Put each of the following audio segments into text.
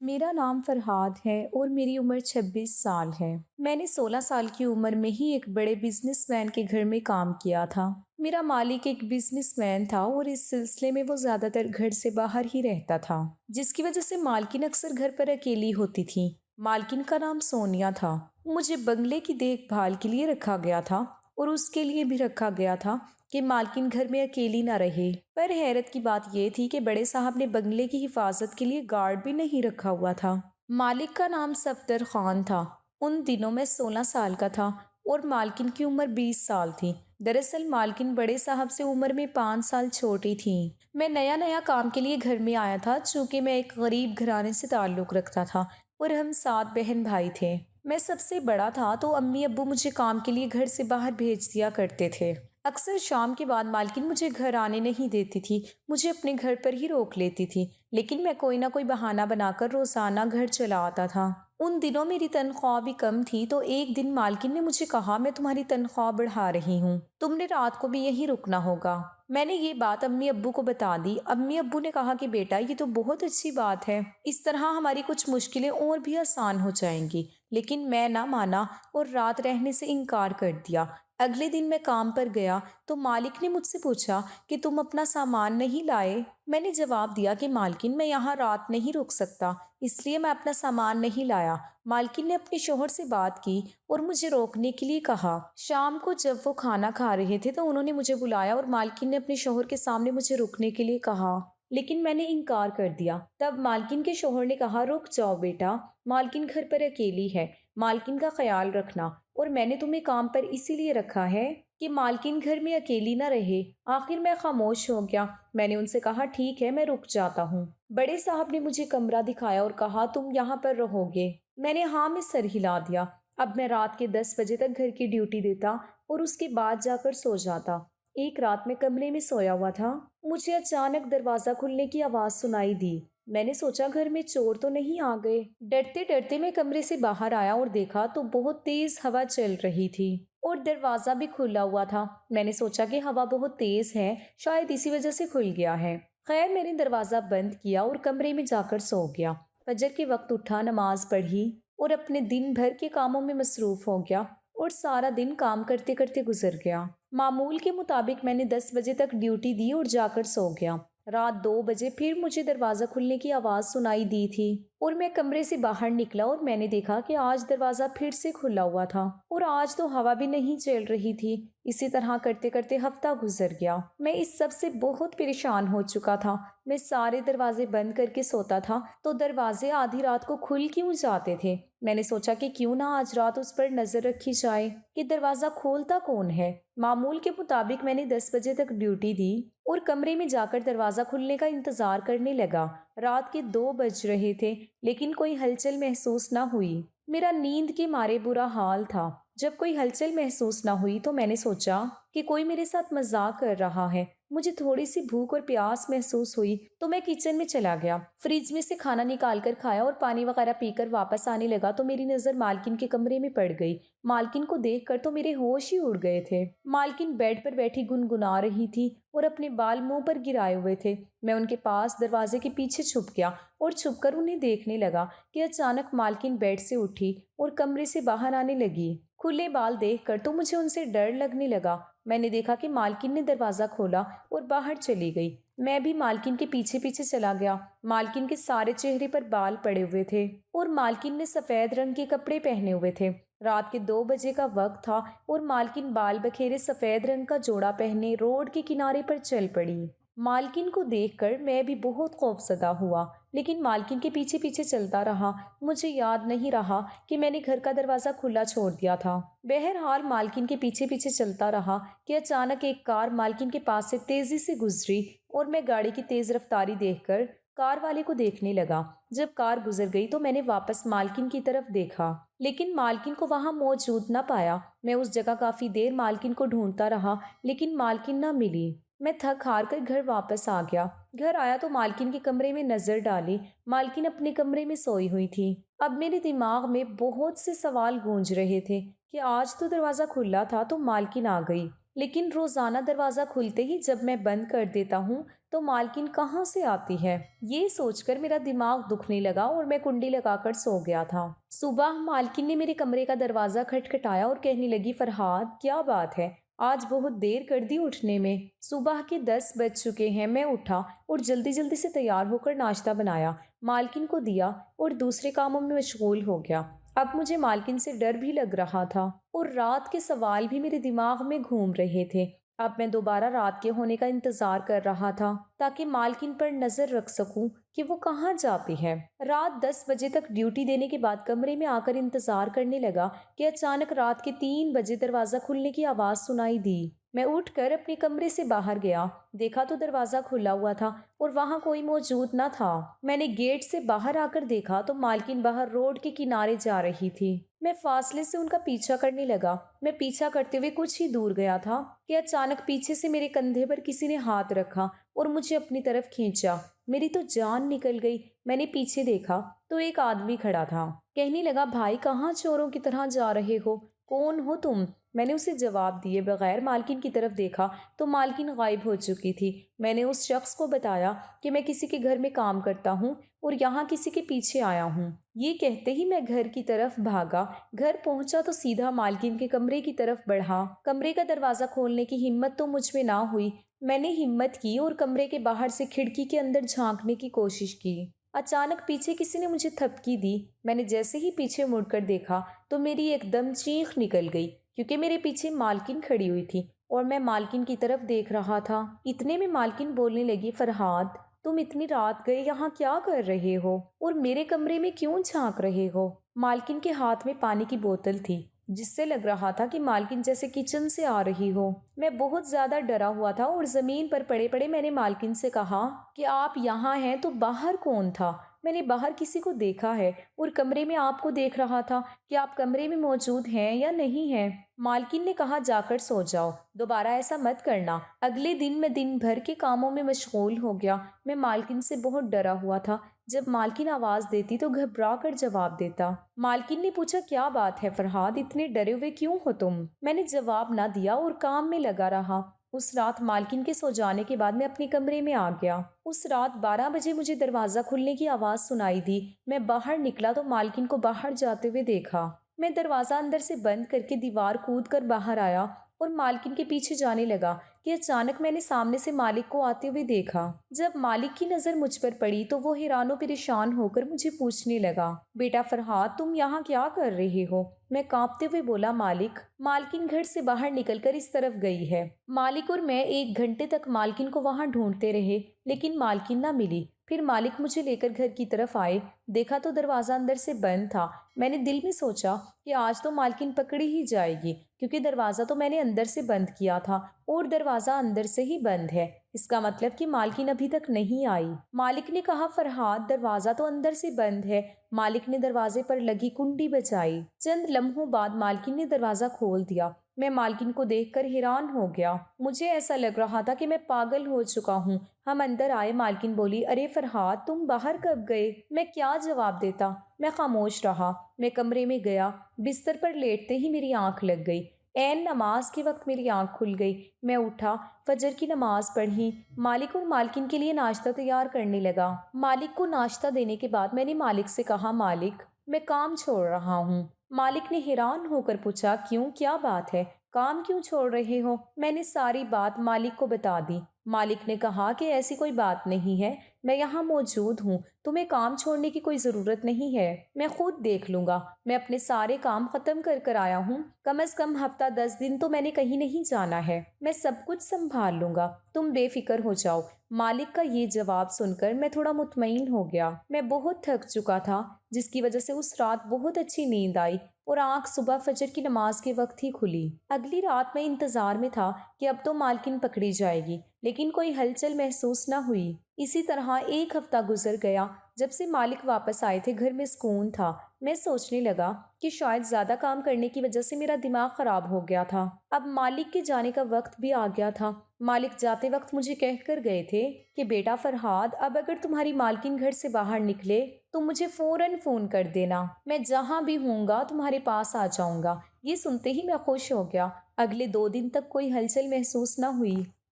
میرا نام فرحاد ہے اور میری عمر 26 سال ہے۔ میں نے 16 سال کی عمر میں ہی ایک بڑے بزنس مین کے گھر میں کام کیا تھا۔ میرا مالک ایک بزنس مین تھا اور اس سلسلے میں وہ زیادہ تر گھر سے باہر ہی رہتا تھا، جس کی وجہ سے مالکن اکثر گھر پر اکیلی ہوتی تھی۔ مالکن کا نام سونیا تھا۔ مجھے بنگلے کی دیکھ بھال کے لیے رکھا گیا تھا اور اس کے لیے بھی رکھا گیا تھا کہ مالکن گھر میں اکیلی نہ رہے۔ پر حیرت کی بات یہ تھی کہ بڑے صاحب نے بنگلے کی حفاظت کے لیے گارڈ بھی نہیں رکھا ہوا تھا۔ مالک کا نام صفدر خان تھا۔ ان دنوں میں 16 سال کا تھا اور مالکن کی عمر 20 سال تھی۔ دراصل مالکن بڑے صاحب سے عمر میں 5 سال چھوٹی تھی۔ میں نیا کام کے لیے گھر میں آیا تھا، چونکہ میں ایک غریب گھرانے سے تعلق رکھتا تھا اور ہم 7 بہن بھائی تھے۔ میں سب سے بڑا تھا تو امی ابو مجھے کام کے لیے گھر سے باہر بھیج دیا کرتے تھے۔ اکثر شام کے بعد مالکن مجھے گھر آنے نہیں دیتی تھی، مجھے اپنے گھر پر ہی روک لیتی تھی، لیکن میں کوئی نہ کوئی بہانہ بنا کر روزانہ گھر چلا آتا تھا۔ ان دنوں میری تنخواہ بھی کم تھی تو ایک دن مالکن نے مجھے کہا، میں تمہاری تنخواہ بڑھا رہی ہوں، تم نے رات کو بھی یہیں رکنا ہوگا۔ میں نے یہ بات امی ابو کو بتا دی۔ امی ابو نے کہا کہ بیٹا یہ تو بہت اچھی بات ہے، اس طرح ہماری کچھ مشکلیں اور بھی آسان ہو جائیں گی، لیکن میں نہ مانا اور رات رہنے سے انکار کر دیا۔ اگلے دن میں کام پر گیا تو مالک نے مجھ سے پوچھا کہ تم اپنا سامان نہیں لائے؟ میں نے جواب دیا کہ مالکن میں یہاں رات نہیں رک سکتا، اس لیے میں اپنا سامان نہیں لایا۔ مالکن نے اپنے شوہر سے بات کی اور مجھے روکنے کے لیے کہا۔ شام کو جب وہ کھانا کھا رہے تھے تو انہوں نے مجھے بلایا اور مالکن نے اپنے شوہر کے سامنے مجھے رکنے کے لیے کہا، لیکن میں نے انکار کر دیا۔ تب مالکن کے شوہر نے کہا، رک جاؤ بیٹا، مالکن گھر پر اکیلی ہے، مالکن کا خیال رکھنا، اور میں نے تمہیں کام پر اسی لیے رکھا ہے کہ مالکن گھر میں اکیلی نہ رہے۔ آخر میں خاموش ہو گیا۔ میں نے ان سے کہا، ٹھیک ہے میں رک جاتا ہوں۔ بڑے صاحب نے مجھے کمرہ دکھایا اور کہا، تم یہاں پر رہو گے؟ میں نے ہاں میں سر ہلا دیا۔ اب میں رات کے 10 بجے تک گھر کی ڈیوٹی دیتا اور اس کے بعد جا کر سو جاتا۔ ایک رات میں کمرے میں سویا ہوا تھا، مجھے اچانک دروازہ کھلنے کی آواز سنائی دی۔ میں نے سوچا گھر میں چور تو نہیں آ گئے۔ ڈرتے ڈرتے میں کمرے سے باہر آیا اور دیکھا تو بہت تیز ہوا چل رہی تھی اور دروازہ بھی کھلا ہوا تھا۔ میں نے سوچا کہ ہوا بہت تیز ہے، شاید اسی وجہ سے کھل گیا ہے۔ خیر میں نے دروازہ بند کیا اور کمرے میں جا کر سو گیا۔ فجر کے وقت اٹھا، نماز پڑھی اور اپنے دن بھر کے کاموں میں مصروف ہو گیا اور سارا دن کام کرتے کرتے گزر گیا۔ معمول کے مطابق میں نے 10 بجے تک ڈیوٹی دی اور جا کر سو گیا۔ رات 2 بجے پھر مجھے دروازہ کھلنے کی آواز سنائی دی تھی اور میں کمرے سے باہر نکلا اور میں نے دیکھا کہ آج دروازہ پھر سے کھلا ہوا تھا اور آج تو ہوا بھی نہیں چل رہی تھی۔ اسی طرح کرتے کرتے ہفتہ گزر گیا۔ میں اس سب سے بہت پریشان ہو چکا تھا۔ میں سارے دروازے بند کر کے سوتا تھا تو دروازے آدھی رات کو کھل کیوں جاتے تھے؟ میں نے سوچا کہ کیوں نہ آج رات اس پر نظر رکھی جائے کہ دروازہ کھولتا کون ہے۔ معمول کے مطابق میں نے 10 بجے تک ڈیوٹی دی اور کمرے میں جا کر دروازہ کھلنے کا انتظار کرنے لگا۔ رات کے 2 بج رہے تھے لیکن کوئی ہلچل محسوس نہ ہوئی۔ میرا نیند کے مارے برا حال تھا۔ جب کوئی ہلچل محسوس نہ ہوئی تو میں نے سوچا کہ کوئی میرے ساتھ مذاق کر رہا ہے۔ مجھے تھوڑی سی بھوک اور پیاس محسوس ہوئی تو میں کچن میں چلا گیا۔ فریج میں سے کھانا نکال کر کھایا اور پانی وغیرہ پی کر واپس آنے لگا تو میری نظر مالکن کے کمرے میں پڑ گئی۔ مالکن کو دیکھ کر تو میرے ہوش ہی اڑ گئے تھے۔ مالکن بیڈ پر بیٹھی گنگنا رہی تھی اور اپنے بال منہ پر گرائے ہوئے تھے۔ میں ان کے پاس دروازے کے پیچھے چھپ گیا اور چھپ کر انہیں دیکھنے لگا کہ اچانک مالکن بیڈ سے اٹھی اور کمرے سے باہر آنے لگی۔ کھلے بال دیکھ کر تو مجھے ان سے ڈر لگنے لگا۔ میں نے دیکھا کہ مالکن نے دروازہ کھولا اور باہر چلی گئی۔ میں بھی مالکن کے پیچھے پیچھے چلا گیا۔ مالکن کے سارے چہرے پر بال پڑے ہوئے تھے اور مالکن نے سفید رنگ کے کپڑے پہنے ہوئے تھے۔ رات کے 2 بجے کا وقت تھا اور مالکن بال بکھیرے سفید رنگ کا جوڑا پہنے روڈ کے کنارے پر چل پڑی۔ مالکن کو دیکھ کر میں بھی بہت خوفزدہ ہوا لیکن مالکن کے پیچھے پیچھے چلتا رہا۔ مجھے یاد نہیں رہا کہ میں نے گھر کا دروازہ کھلا چھوڑ دیا تھا۔ بہرحال مالکن کے پیچھے پیچھے چلتا رہا کہ اچانک ایک کار مالکن کے پاس سے تیزی سے گزری اور میں گاڑی کی تیز رفتاری دیکھ کر کار والے کو دیکھنے لگا۔ جب کار گزر گئی تو میں نے واپس مالکن کی طرف دیکھا لیکن مالکن کو وہاں موجود نہ پایا۔ میں اس جگہ کافی دیر مالکن کو ڈھونڈتا رہا لیکن مالکن نہ ملی۔ میں تھک ہار کر گھر واپس آ گیا۔ گھر آیا تو مالکن کے کمرے میں نظر ڈالی۔ مالکن اپنے کمرے میں سوئی ہوئی تھی۔ اب میرے دماغ میں بہت سے سوال گونج رہے تھے کہ آج تو دروازہ کھلا تھا تو مالکن آ گئی، لیکن روزانہ دروازہ کھلتے ہی جب میں بند کر دیتا ہوں تو مالکن کہاں سے آتی ہے؟ یہ سوچ کر میرا دماغ دکھنے لگا اور میں کنڈی لگا کر سو گیا تھا۔ صبح مالکن نے میرے کمرے کا دروازہ کھٹکھٹایا اور کہنے لگی، فرحاد کیا بات ہے؟ آج بہت دیر کر دی اٹھنے میں۔ صبح کے 10 بج چکے ہیں۔ میں اٹھا اور جلدی جلدی سے تیار ہو کر ناشتہ بنایا، مالکن کو دیا اور دوسرے کاموں میں مشغول ہو گیا۔ اب مجھے مالکن سے ڈر بھی لگ رہا تھا اور رات کے سوال بھی میرے دماغ میں گھوم رہے تھے۔ اب میں دوبارہ رات کے ہونے کا انتظار کر رہا تھا تاکہ مالکن پر نظر رکھ سکوں کہ وہ کہاں جاتی ہے۔ رات 10 بجے تک ڈیوٹی دینے کے بعد کمرے میں آ کر انتظار کرنے لگا کہ اچانک رات کے 3 بجے دروازہ کھلنے کی آواز سنائی دی۔ میں اٹھ کر اپنے کمرے سے باہر گیا، دیکھا تو دروازہ کھلا ہوا تھا اور وہاں کوئی موجود نہ تھا۔ میں نے گیٹ سے باہر آ کر دیکھا تو مالکن باہر روڈ کے کنارے جا رہی تھی۔ میں فاصلے سے ان کا پیچھا کرنے لگا۔ میں پیچھا کرتے ہوئے کچھ ہی دور گیا تھا کہ اچانک پیچھے سے میرے کندھے پر کسی نے ہاتھ رکھا اور مجھے اپنی طرف کھینچا۔ میری تو جان نکل گئی۔ میں نے پیچھے دیکھا تو ایک آدمی کھڑا تھا۔ کہنے لگا، بھائی کہاں چوروں کی طرح جا رہے ہو؟ کون ہو تم؟ میں نے اسے جواب دیے بغیر مالکن کی طرف دیکھا تو مالکن غائب ہو چکی تھی۔ میں نے اس شخص کو بتایا کہ میں کسی کے گھر میں کام کرتا ہوں اور یہاں کسی کے پیچھے آیا ہوں۔ یہ کہتے ہی میں گھر کی طرف بھاگا۔ گھر پہنچا تو سیدھا مالکن کے کمرے کی طرف بڑھا۔ کمرے کا دروازہ کھولنے کی ہمت تو مجھ میں نہ ہوئی۔ میں نے ہمت کی اور کمرے کے باہر سے کھڑکی کے اندر جھانکنے کی کوشش کی۔ اچانک پیچھے کسی نے مجھے تھپکی دی۔ میں نے جیسے ہی پیچھے مڑ کر دیکھا تو میری ایک دم چیخ نکل گئی کیونکہ میرے پیچھے مالکن کھڑی ہوئی تھی اور میں مالکن کی طرف دیکھ رہا تھا۔ اتنے میں مالکن بولنے لگی، فرحاد تم اتنی رات گئے یہاں کیا کر رہے ہو اور میرے کمرے میں کیوں جھانک رہے ہو؟ مالکن کے ہاتھ میں پانی کی بوتل تھی جس سے لگ رہا تھا کہ مالکن جیسے کچن سے آ رہی ہو۔ میں بہت زیادہ ڈرا ہوا تھا اور زمین پر پڑے پڑے میں نے مالکن سے کہا کہ آپ یہاں ہیں تو باہر کون تھا؟ میں نے باہر کسی کو دیکھا ہے اور کمرے میں آپ کو دیکھ رہا تھا کہ آپ کمرے میں موجود ہیں یا نہیں ہیں۔ مالکن نے کہا، جا کر سو جاؤ، دوبارہ ایسا مت کرنا۔ اگلے دن میں دن بھر کے کاموں میں مشغول ہو گیا۔ میں مالکن سے بہت ڈرا ہوا تھا۔ جب مالکن آواز دیتی تو گھبرا کر جواب دیتا۔ مالکن نے پوچھا، کیا بات ہے فرحاد، اتنے ڈرے ہوئے کیوں ہو تم؟ میں نے جواب نہ دیا اور کام میں لگا رہا۔ اس رات مالکن کے سو جانے کے بعد میں اپنے کمرے میں آ گیا۔ اس رات 12 بجے مجھے دروازہ کھلنے کی آواز سنائی دی۔ میں باہر نکلا تو مالکن کو باہر جاتے ہوئے دیکھا۔ میں دروازہ اندر سے بند کر کے دیوار کود کر باہر آیا اور مالکن کے پیچھے جانے لگا کہ اچانک میں نے سامنے سے مالک کو آتے ہوئے دیکھا۔ جب مالک کی نظر مجھ پر پڑی تو وہ حیران و پریشان ہو کر مجھے پوچھنے لگا، بیٹا فرحاد تم یہاں کیا کر رہے ہو؟ میں کانپتے ہوئے بولا، مالک۔ مالکن گھر سے باہر نکل کر اس طرف گئی ہے۔ مالک اور میں 1 گھنٹے تک مالکن کو وہاں ڈھونڈتے رہے لیکن مالکن نہ ملی۔ پھر مالک مجھے لے کر گھر کی طرف آئے، دیکھا تو دروازہ اندر سے بند تھا۔ میں نے دل میں سوچا کہ آج تو مالکن پکڑی ہی جائے گی کیونکہ دروازہ تو میں نے اندر سے بند کیا تھا اور دروازہ اندر سے ہی بند ہے، اس کا مطلب کہ مالکن ابھی تک نہیں آئی۔ مالک نے کہا، فرحاد دروازہ تو اندر سے بند ہے۔ مالک نے دروازے پر لگی کنڈی بجائی۔ چند لمحوں بعد مالکن نے دروازہ کھول دیا۔ میں مالکن کو دیکھ کر حیران ہو گیا۔ مجھے ایسا لگ رہا تھا کہ میں پاگل ہو چکا ہوں۔ ہم اندر آئے۔ مالکن بولی، ارے فرحاد تم باہر کب گئے؟ میں کیا جواب دیتا؟ میں خاموش رہا۔ میں کمرے میں گیا۔ بستر پر لیٹتے ہی میری آنکھ لگ گئی۔ عین نماز کے وقت میری آنکھ کھل گئی۔ میں اٹھا، فجر کی نماز پڑھی، مالک اور مالکن کے لیے ناشتہ تیار کرنے لگا۔ مالک کو ناشتہ دینے کے بعد میں نے مالک سے کہا، مالک میں کام چھوڑ رہا ہوں۔ مالک نے حیران ہو کر پوچھا، کیوں، کیا بات ہے؟ کام کیوں چھوڑ رہے ہو؟ میں نے ساری بات مالک کو بتا دی۔ مالک نے کہا کہ ایسی کوئی بات نہیں ہے، میں یہاں موجود ہوں، تمہیں کام چھوڑنے کی کوئی ضرورت نہیں ہے، میں خود دیکھ لوں گا۔ میں اپنے سارے کام ختم کر آیا ہوں، کم از کم ہفتہ 10 دن تو میں نے کہیں نہیں جانا ہے، میں سب کچھ سنبھال لوں گا، تم بے فکر ہو جاؤ۔ مالک کا یہ جواب سن کر میں تھوڑا مطمئن ہو گیا۔ میں بہت تھک چکا تھا جس کی وجہ سے اس رات بہت اچھی نیند آئی اور آنکھ صبح فجر کی نماز کے وقت ہی کھلی۔ اگلی رات میں انتظار میں تھا کہ اب تو مالکن پکڑی جائے گی، لیکن کوئی ہلچل محسوس نہ ہوئی۔ اسی طرح 1 ہفتہ گزر گیا۔ جب سے مالک واپس آئے تھے گھر میں سکون تھا۔ میں سوچنے لگا کہ شاید زیادہ کام کرنے کی وجہ سے میرا دماغ خراب ہو گیا تھا۔ اب مالک کے جانے کا وقت بھی آ گیا تھا۔ مالک جاتے وقت مجھے کہہ کر گئے تھے کہ بیٹا فرحاد اب اگر تمہاری مالکن گھر سے باہر نکلے تو مجھے فوراً فون کر دینا، میں جہاں بھی ہوں گا تمہارے پاس آ جاؤں گا۔ یہ سنتے ہی میں خوش ہو گیا۔ اگلے 2 دن تک کوئی ہلچل محسوس نہ ہوئی۔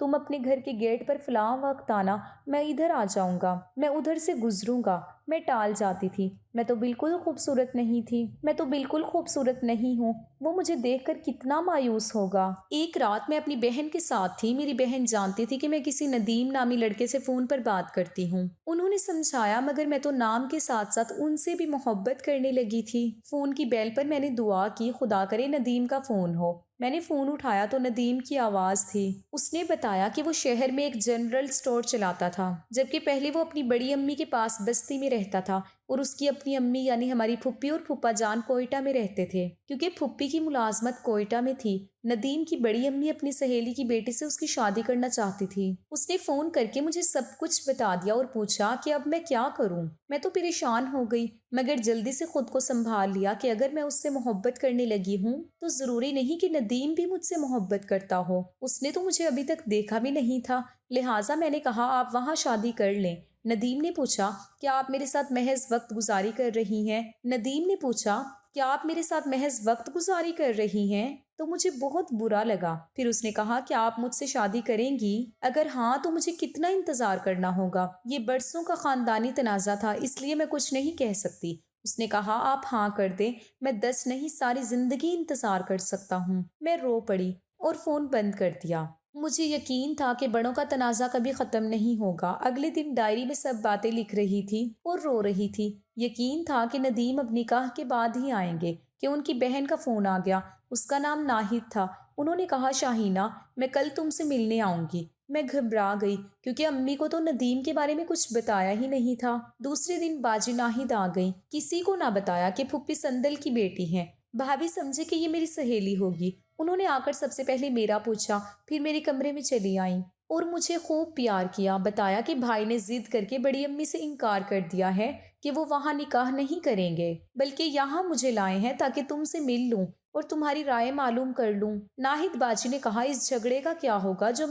تم اپنے گھر کے گیٹ پر فلاں وقت آنا، میں ادھر آ جاؤں گا، میں ادھر سے گزروں گا۔ میں ٹال جاتی تھی۔ میں تو بالکل خوبصورت نہیں تھی، میں تو بالکل خوبصورت نہیں ہوں، وہ مجھے دیکھ کر کتنا مایوس ہوگا۔ ایک رات میں اپنی بہن کے ساتھ تھی۔ میری بہن جانتی تھی کہ میں کسی ندیم نامی لڑکے سے فون پر بات کرتی ہوں۔ انہوں نے سمجھایا، مگر میں تو نام کے ساتھ ساتھ ان سے بھی محبت کرنے لگی تھی۔ فون کی بیل پر میں نے دعا کی، خدا کرے ندیم کا فون ہو۔ میں نے فون اٹھایا تو ندیم کی آواز تھی۔ اس نے بتایا کہ وہ شہر میں ایک جنرل سٹور چلاتا تھا، جبکہ پہلے وہ اپنی بڑی امی کے پاس بستی میں رہتا تھا، اور اس کی اپنی امی یعنی ہماری پھپھی اور پھپھا جان کوئٹہ میں رہتے تھے، کیونکہ پھپھی کی ملازمت کوئٹہ میں تھی۔ ندیم کی بڑی امی اپنی سہیلی کی بیٹی سے اس کی شادی کرنا چاہتی تھی۔ اس نے فون کر کے مجھے سب کچھ بتا دیا اور پوچھا کہ اب میں کیا کروں۔ میں تو پریشان ہو گئی، مگر جلدی سے خود کو سنبھال لیا کہ اگر میں اس سے محبت کرنے لگی ہوں تو ضروری نہیں کہ ندیم بھی مجھ سے محبت کرتا ہو۔ اس نے تو مجھے ابھی تک دیکھا بھی نہیں تھا، لہٰذا میں نے کہا آپ وہاں شادی کر لیں۔ ندیم نے پوچھا کیا آپ میرے ساتھ محض وقت گزاری کر رہی ہیں؟ ندیم نے پوچھا کیا آپ میرے ساتھ محض وقت گزاری کر رہی ہیں؟ تو مجھے بہت برا لگا۔ پھر اس نے کہا کہ آپ مجھ سے شادی کریں گی؟ اگر ہاں تو مجھے کتنا انتظار کرنا ہوگا؟ یہ برسوں کا خاندانی تنازع تھا، اس لیے میں کچھ نہیں کہہ سکتی۔ اس نے کہا آپ ہاں کر دیں، میں 10 نہیں ساری زندگی انتظار کر سکتا ہوں۔ میں رو پڑی اور فون بند کر دیا۔ مجھے یقین تھا کہ بڑوں کا تنازع کبھی ختم نہیں ہوگا۔ اگلے دن ڈائری میں سب باتیں لکھ رہی تھی اور رو رہی تھی۔ یقین تھا کہ ندیم اب نکاح کے بعد ہی آئیں گے کہ ان کی بہن کا فون آ گیا۔ اس کا نام ناہید تھا۔ انہوں نے کہا شاہینہ میں کل تم سے ملنے آؤں گی۔ میں گھبرا گئی کیونکہ امی کو تو ندیم کے بارے میں کچھ بتایا ہی نہیں تھا۔ دوسرے دن باجی ناہید آ گئی۔ کسی کو نہ بتایا کہ پھپھی سندل کی بیٹی ہیں۔ بھابھی سمجھے کہ یہ میری سہیلی ہوگی۔ انہوں نے آ کر سب سے پہلے میرا پوچھا، پھر میرے کمرے میں چلی آئیں اور مجھے خوب پیار کیا۔ بتایا کہ بھائی نے ضد کر کے بڑی امی سے انکار کر دیا ہے کہ وہ وہاں نکاح نہیں کریں گے، بلکہ یہاں مجھے لائے ہیں تاکہ تم سے مل لوں اور تمہاری رائے معلوم کر لوں۔ ناہید باجی نے کہا اس جھگڑے کا کیا ہوگا جو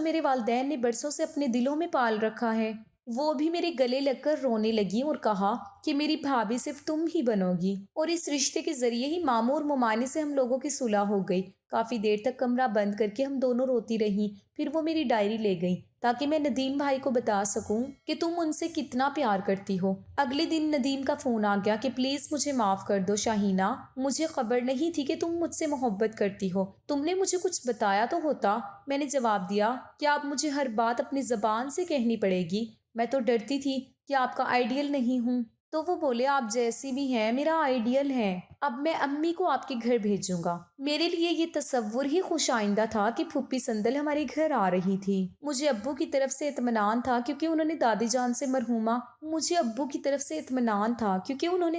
میرے والدین نے برسوں سے اپنے دلوں میں پال رکھا ہے۔ وہ بھی میرے گلے لگ کر رونے لگی اور کہا کہ میری بھابھی صرف تم ہی بنو گی، اور اس رشتے کے ذریعے ہی ماموں اور ممانی سے ہم لوگوں کی صلح ہو گئی۔ کافی دیر تک کمرہ بند کر کے ہم دونوں روتی رہیں۔ پھر وہ میری ڈائری لے گئی تاکہ میں ندیم بھائی کو بتا سکوں کہ تم ان سے کتنا پیار کرتی ہو۔ اگلے دن ندیم کا فون آ گیا کہ پلیز مجھے معاف کر دو شاہینہ، مجھے خبر نہیں تھی کہ تم مجھ سے محبت کرتی ہو، تم نے مجھے کچھ بتایا تو ہوتا۔ میں نے جواب دیا کہ آپ مجھے ہر بات اپنی زبان سے کہنی پڑے گی، میں تو ڈرتی تھی کہ آپ کا آئیڈیل نہیں ہوں۔ تو وہ بولے آپ جیسی بھی ہیں میرا آئیڈیل ہے، اب میں امی کو آپ کے گھر بھیجوں گا۔ میرے لیے یہ تصور ہی خوش آئندہ تھا کہ پھپھی سندل ہمارے گھر آ رہی تھی۔ مجھے ابو کی طرف سے اطمینان تھا کیونکہ انہوں نے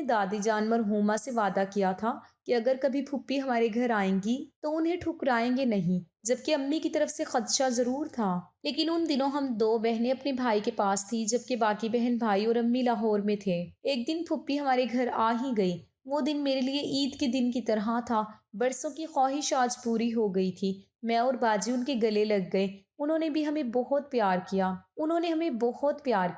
دادی جان مرحومہ سے وعدہ کیا تھا کہ اگر کبھی پھپھی ہمارے گھر آئیں گی تو انہیں ٹھکرائیں گے نہیں، جبکہ امی کی طرف سے خدشہ ضرور تھا۔ لیکن ان دنوں ہم 2 بہنیں اپنے بھائی کے پاس تھی، جبکہ باقی بہن بھائی اور امی لاہور میں تھے۔ ایک دن پھپھی ہمارے گھر آ ہی گئی۔ وہ دن میرے لیے عید کے دن کی طرح تھا۔ برسوں کی خواہش آج پوری ہو گئی تھی۔ میں اور باجی ان کے گلے لگ گئے۔ انہوں نے ہمیں بہت پیار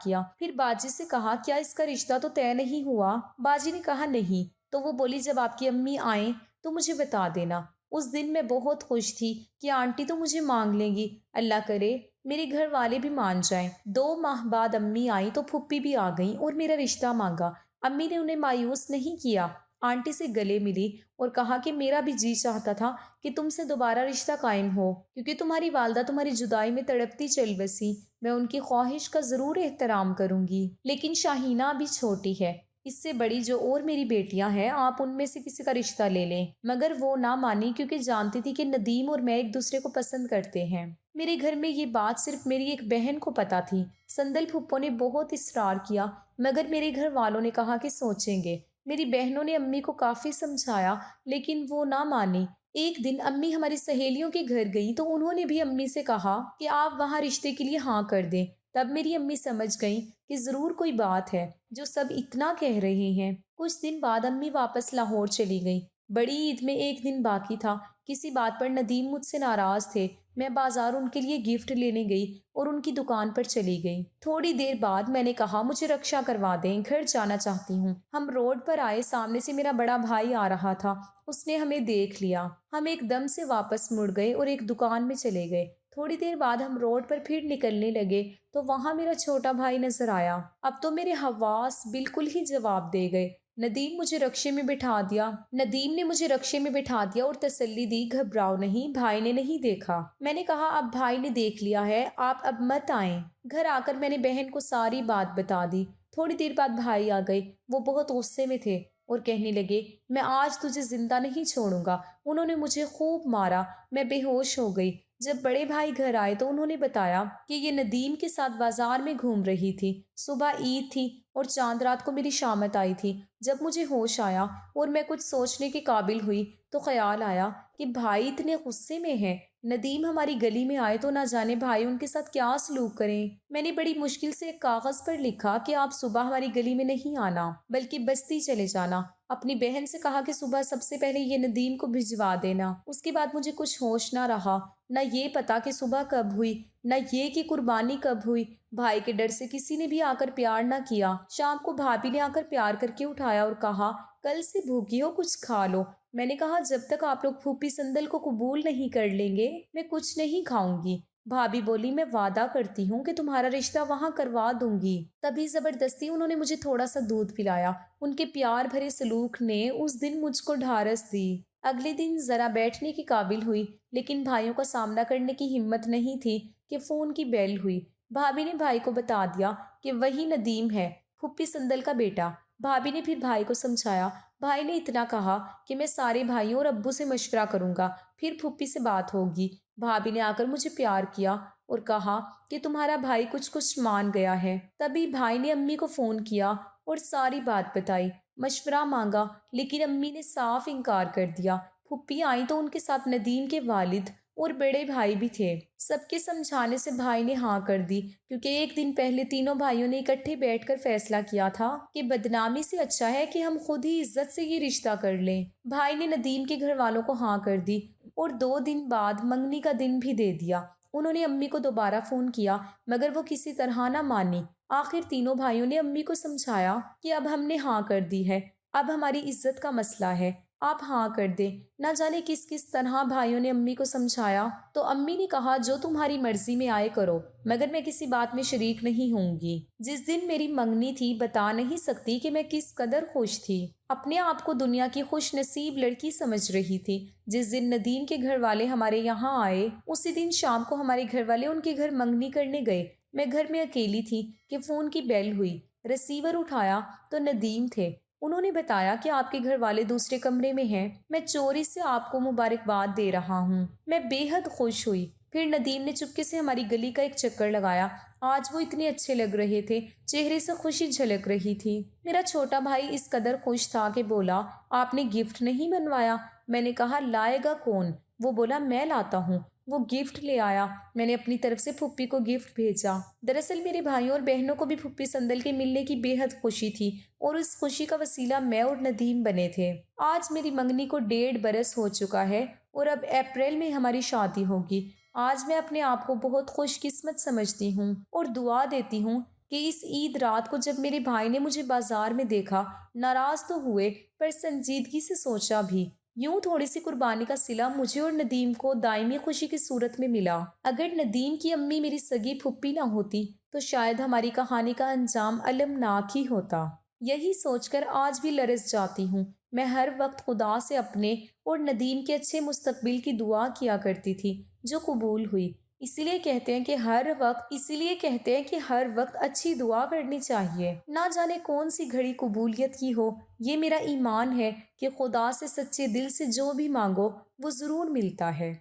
کیا۔ پھر باجی سے کہا کیا اس کا رشتہ تو طے نہیں ہوا؟ باجی نے کہا نہیں۔ تو وہ بولی جب آپ کی امی آئیں تو مجھے بتا دینا۔ اس دن میں بہت خوش تھی کہ آنٹی تو مجھے مانگ لیں گی، اللہ کرے میرے گھر والے بھی مان جائیں۔ 2 ماہ بعد امی آئیں تو پھپھی بھی آ گئیں اور میرا رشتہ مانگا۔ امی نے انہیں مایوس نہیں کیا، آنٹی سے گلے ملی اور کہا کہ میرا بھی جی چاہتا تھا کہ تم سے دوبارہ رشتہ قائم ہو، کیونکہ تمہاری والدہ تمہاری جدائی میں تڑپتی چل بسی۔ میں ان کی خواہش کا ضرور احترام کروں گی، لیکن شاہینہ ابھی چھوٹی ہے، اس سے بڑی جو اور میری بیٹیاں ہیں آپ ان میں سے کسی کا رشتہ لے لیں۔ مگر وہ نہ مانی کیونکہ جانتی تھی کہ ندیم اور میں ایک دوسرے کو پسند کرتے ہیں۔ میرے گھر میں یہ بات صرف میری ایک بہن کو پتہ تھی۔ سندل پھپھو نے بہت اصرار کیا، مگر میرے گھر والوں نے کہا کہ سوچیں گے۔ میری بہنوں نے امی کو کافی سمجھایا لیکن وہ نہ مانی۔ ایک دن امی ہماری سہیلیوں کے گھر گئی تو انہوں نے بھی امی سے کہا کہ آپ وہاں رشتے کے لیے ہاں کر دیں۔ تب میری امی سمجھ گئیں کہ ضرور کوئی بات ہے جو سب اتنا کہہ رہے ہیں۔ کچھ دن بعد امی واپس لاہور چلی گئی۔ بڑی عید میں ایک دن باقی تھا۔ کسی بات پر ندیم مجھ سے ناراض تھے۔ میں بازار ان کے لیے گفٹ لینے گئی اور ان کی دکان پر چلی گئی۔ تھوڑی دیر بعد میں نے کہا مجھے رکشا کروا دیں، گھر جانا چاہتی ہوں۔ ہم روڈ پر آئے، سامنے سے میرا بڑا بھائی آ رہا تھا۔ اس نے ہمیں دیکھ لیا۔ ہم ایک دم سے واپس مڑ گئے اور ایک دکان میں چلے گئے۔ تھوڑی دیر بعد ہم روڈ پر پھر نکلنے لگے تو وہاں میرا چھوٹا بھائی نظر آیا۔ اب تو میرے حواس بالکل ہی جواب دے گئے۔ ندیم نے مجھے رکشے میں بٹھا دیا اور تسلی دی، گھبراؤ نہیں، بھائی نے نہیں دیکھا۔ میں نے کہا اب بھائی نے دیکھ لیا ہے، آپ اب مت آئیں۔ گھر آ کر میں نے بہن کو ساری بات بتا دی۔ تھوڑی دیر بعد بھائی آ گئے۔ وہ بہت غصے میں تھے اور کہنے لگے میں آج تجھے زندہ نہیں چھوڑوں گا۔ انہوں نے مجھے خوب مارا، میں بے ہوش ہو گئی۔ جب بڑے بھائی گھر آئے تو انہوں نے بتایا کہ یہ ندیم کے ساتھ بازار میں گھوم رہی تھی۔ صبح عید تھی اور چاند رات کو میری شامت آئی تھی۔ جب مجھے ہوش آیا اور میں کچھ سوچنے کے قابل ہوئی تو خیال آیا کہ بھائی اتنے غصے میں ہیں، ندیم ہماری گلی میں آئے تو نہ جانے بھائی ان کے ساتھ کیا سلوک کریں۔ میں نے بڑی مشکل سے ایک کاغذ پر لکھا کہ آپ صبح ہماری گلی میں نہیں آنا بلکہ بستی چلے جانا۔ اپنی بہن سے کہا کہ صبح سب سے پہلے یہ ندیم کو بھجوا دینا۔ اس کے بعد مجھے کچھ ہوش نہ رہا، نہ یہ پتا کہ صبح کب ہوئی، نہ یہ کہ قربانی کب ہوئی۔ بھائی کے ڈر سے کسی نے بھی آ کر پیار نہ کیا۔ شام کو بھابھی نے آ کر پیار کر کے اٹھایا اور کہا کل سے بھوکی ہو، کچھ کھا لو۔ میں نے کہا جب تک آپ لوگ پھوپھی سندل کو قبول نہیں کر لیں گے میں کچھ نہیں کھاؤں گی۔ بھابھی بولی میں وعدہ کرتی ہوں کہ تمہارا رشتہ وہاں کروا دوں گی۔ تبھی زبردستی انہوں نے مجھے تھوڑا سا دودھ پلایا۔ ان کے پیار بھرے سلوک نے اس دن مجھ کو ڈھارس دی۔ اگلے دن ذرا بیٹھنے کے قابل ہوئی، لیکن بھائیوں کا سامنا کرنے کی ہمت نہیں تھی کہ فون کی بیل ہوئی۔ بھابھی نے بھائی کو بتا دیا کہ وہی ندیم ہے، پھوپھی سندل کا بیٹا۔ بھابھی نے پھر بھائی کو سمجھایا۔ بھائی نے اتنا کہا کہ میں سارے بھائیوں اور ابو سے مشورہ کروں گا، پھر پھوپھی سے بات ہوگی۔ بھابھی نے آ کر مجھے پیار کیا اور کہا کہ تمہارا بھائی کچھ مان گیا ہے۔ تبھی بھائی نے امی کو فون کیا اور ساری بات بتائی، مشورہ مانگا، لیکن امی نے صاف انکار کر دیا۔ پھوپھی آئیں تو ان کے ساتھ ندیم کے والد اور بڑے بھائی بھی تھے۔ سب کے سمجھانے سے بھائی نے ہاں کر دی، کیونکہ ایک دن پہلے تینوں بھائیوں نے اکٹھے بیٹھ کر فیصلہ کیا تھا کہ بدنامی سے اچھا ہے کہ ہم خود ہی عزت سے یہ رشتہ کر لیں۔ بھائی نے ندیم کے گھر والوں کو ہاں کر دی اور 2 دن بعد منگنی کا دن بھی دے دیا۔ انہوں نے امی کو دوبارہ فون کیا مگر وہ کسی طرح نہ مانی۔ آخر تینوں بھائیوں نے امی کو سمجھایا کہ اب ہم نے ہاں کر دی ہے، اب ہماری عزت کا مسئلہ ہے، آپ ہاں کر دیں۔ نہ جانے کس طرح بھائیوں نے امی کو سمجھایا تو امی نے کہا جو تمہاری مرضی میں آئے کرو، مگر میں کسی بات میں شریک نہیں ہوں گی۔ جس دن میری منگنی تھی بتا نہیں سکتی کہ میں کس قدر خوش تھی۔ اپنے آپ کو دنیا کی خوش نصیب لڑکی سمجھ رہی تھی۔ جس دن ندیم کے گھر والے ہمارے یہاں آئے اسی دن شام کو ہمارے گھر والے ان کے گھر منگنی کرنے گئے۔ میں گھر میں اکیلی تھی کہ فون کی بیل ہوئی۔ ریسیور اٹھایا تو ندیم تھے۔ انہوں نے بتایا کہ آپ کے گھر والے دوسرے کمرے میں ہیں، میں چوری سے آپ کو مبارکباد دے رہا ہوں۔ میں بے حد خوش ہوئی۔ پھر ندیم نے چپکے سے ہماری گلی کا ایک چکر لگایا۔ آج وہ اتنے اچھے لگ رہے تھے، چہرے سے خوشی جھلک رہی تھی۔ میرا چھوٹا بھائی اس قدر خوش تھا کہ بولا آپ نے گفٹ نہیں بنوایا؟ میں نے کہا لائے گا کون؟ وہ بولا میں لاتا ہوں۔ وہ گفٹ لے آیا۔ میں نے اپنی طرف سے پھوپھی کو گفٹ بھیجا۔ دراصل میرے بھائیوں اور بہنوں کو بھی پھوپھی سندل کے ملنے کی بے حد خوشی تھی اور اس خوشی کا وسیلہ میں اور ندیم بنے تھے۔ آج میری منگنی کو 1.5 برس ہو چکا ہے اور اب اپریل میں ہماری شادی ہوگی۔ آج میں اپنے آپ کو بہت خوش قسمت سمجھتی ہوں اور دعا دیتی ہوں کہ اس عید رات کو جب میرے بھائی نے مجھے بازار میں دیکھا، ناراض تو ہوئے پر سنجیدگی سے سوچا بھی۔ یوں تھوڑی سی قربانی کا صلہ مجھے اور ندیم کو دائمی خوشی کی صورت میں ملا۔ اگر ندیم کی امی میری سگی پھوپھی نہ ہوتی تو شاید ہماری کہانی کا انجام المناک ہی ہوتا۔ یہی سوچ کر آج بھی لرز جاتی ہوں۔ میں ہر وقت خدا سے اپنے اور ندیم کے اچھے مستقبل کی دعا کیا کرتی تھی جو قبول ہوئی۔ اسی لیے کہتے ہیں کہ ہر وقت اچھی دعا کرنی چاہیے۔ نہ جانے کون سی گھڑی قبولیت کی ہو۔ یہ میرا ایمان ہے کہ خدا سے سچے دل سے جو بھی مانگو وہ ضرور ملتا ہے۔